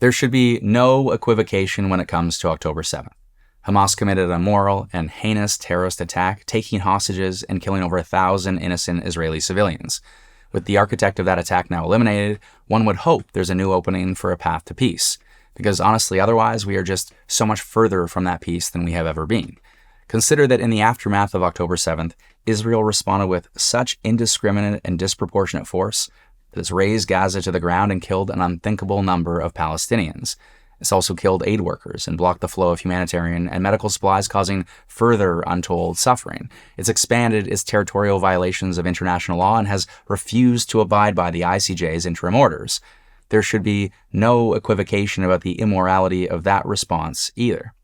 There should be no equivocation when it comes to October 7th. Hamas committed a moral and heinous terrorist attack, taking hostages and killing over 1,000 innocent Israeli civilians. With the architect of that attack now eliminated, one would hope there's a new opening for a path to peace, because honestly, otherwise we are just so much further from that peace than we have ever been. Consider that in the aftermath of October 7th, Israel responded with such indiscriminate and disproportionate force that it's razed Gaza to the ground and killed an unthinkable number of Palestinians. It's also killed aid workers and blocked the flow of humanitarian and medical supplies, causing further untold suffering. It's expanded its territorial violations of international law and has refused to abide by the ICJ's interim orders. There should be no equivocation about the immorality of that response either.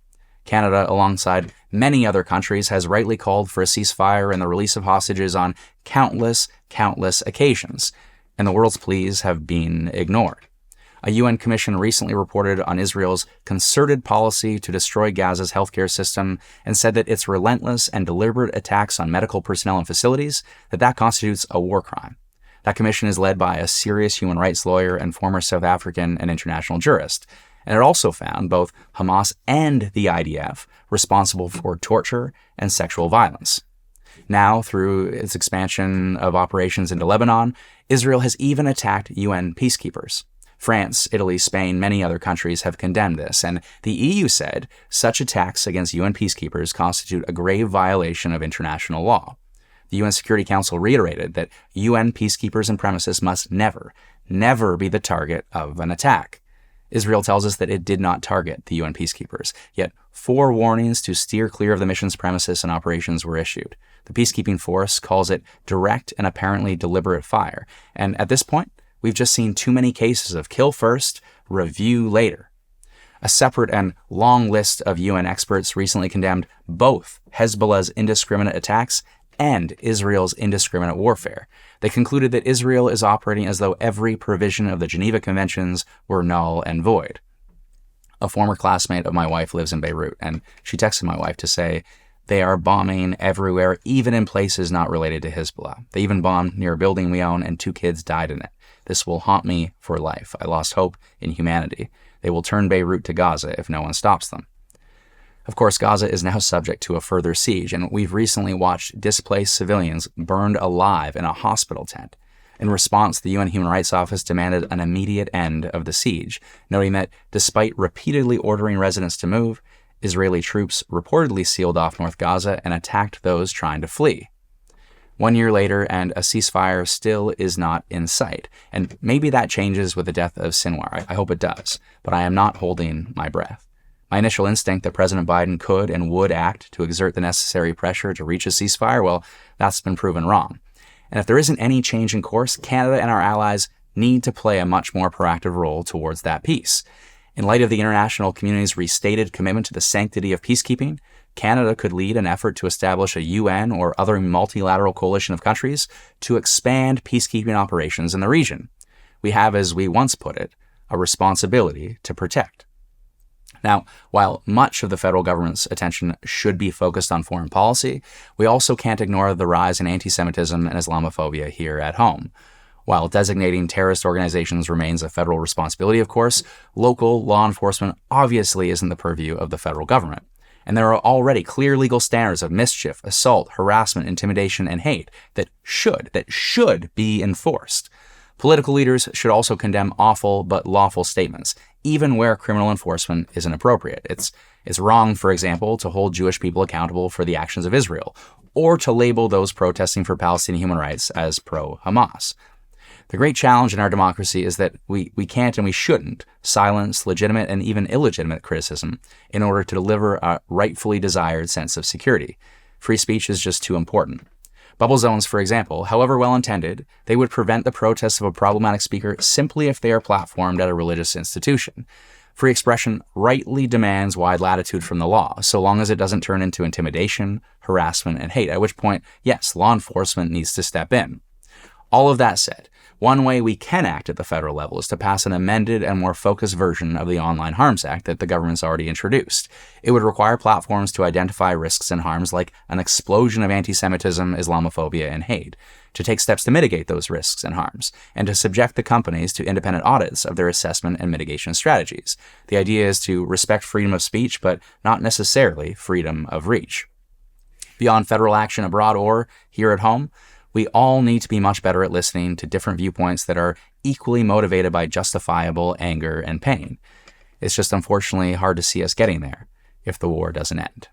Canada, alongside many other countries, has rightly called for a ceasefire and the release of hostages on countless occasions, and the world's pleas have been ignored. A UN commission recently reported on Israel's concerted policy to destroy Gaza's healthcare system and said that its relentless and deliberate attacks on medical personnel and facilities, that constitutes a war crime. That commission is led by a serious human rights lawyer and former South African and international jurist, and it also found both Hamas and the IDF responsible for torture and sexual violence. Now, through its expansion of operations into Lebanon, Israel has even attacked UN peacekeepers. France, Italy, Spain, many other countries have condemned this, and the EU said such attacks against UN peacekeepers constitute a grave violation of international law. The UN Security Council reiterated that UN peacekeepers and premises must never be the target of an attack. Israel tells us that it did not target the UN peacekeepers, yet 4 warnings to steer clear of the mission's premises and operations were issued. The peacekeeping force calls it direct and apparently deliberate fire, and at this point, we've just seen too many cases of kill first, review later. A separate and long list of UN experts recently condemned both Hezbollah's indiscriminate attacks and Israel's indiscriminate warfare. They concluded that Israel is operating as though every provision of the Geneva Conventions were null and void. A former classmate of my wife lives in Beirut, and she texted my wife to say, "They are bombing everywhere, even in places not related to Hezbollah. They even bombed near a building we own, and 2 kids died in it. This will haunt me for life. I lost hope in humanity. They will turn Beirut to Gaza if no one stops them." Of course, Gaza is now subject to a further siege, and we've recently watched displaced civilians burned alive in a hospital tent. In response, the UN Human Rights Office demanded an immediate end of the siege, noting that despite repeatedly ordering residents to move, Israeli troops reportedly sealed off North Gaza and attacked those trying to flee. 1 year later, and a ceasefire still is not in sight. And maybe that changes with the death of Sinwar. I hope it does, but I am not holding my breath. My initial instinct that President Biden could and would act to exert the necessary pressure to reach a ceasefire, well, that's been proven wrong. And if there isn't any change in course, Canada and our allies need to play a much more proactive role towards that peace. In light of the international community's restated commitment to the sanctity of peacekeeping, Canada could lead an effort to establish a UN or other multilateral coalition of countries to expand peacekeeping operations in the region. We have, as we once put it, a responsibility to protect. Now, while much of the federal government's attention should be focused on foreign policy, we also can't ignore the rise in anti-Semitism and Islamophobia here at home. While designating terrorist organizations remains a federal responsibility, of course, local law enforcement obviously isn't the purview of the federal government. And there are already clear legal standards of mischief, assault, harassment, intimidation, and hate that should be enforced. Political leaders should also condemn awful but lawful statements, even where criminal enforcement isn't appropriate. It's wrong, for example, to hold Jewish people accountable for the actions of Israel, or to label those protesting for Palestinian human rights as pro-Hamas. The great challenge in our democracy is that we can't and we shouldn't silence legitimate and even illegitimate criticism in order to deliver a rightfully desired sense of security. Free speech is just too important. Bubble zones, for example, however well-intended, they would prevent the protests of a problematic speaker simply if they are platformed at a religious institution. Free expression rightly demands wide latitude from the law, so long as it doesn't turn into intimidation, harassment, and hate, at which point, yes, law enforcement needs to step in. All of that said, One way we can act at the federal level is to pass an amended and more focused version of the Online Harms Act that the government's already introduced. It would require platforms to identify risks and harms like an explosion of anti-Semitism, Islamophobia, and hate, to take steps to mitigate those risks and harms, and to subject the companies to independent audits of their assessment and mitigation strategies. The idea is to respect freedom of speech, but not necessarily freedom of reach. Beyond federal action abroad or here at home, we all need to be much better at listening to different viewpoints that are equally motivated by justifiable anger and pain. It's just unfortunately hard to see us getting there if the war doesn't end.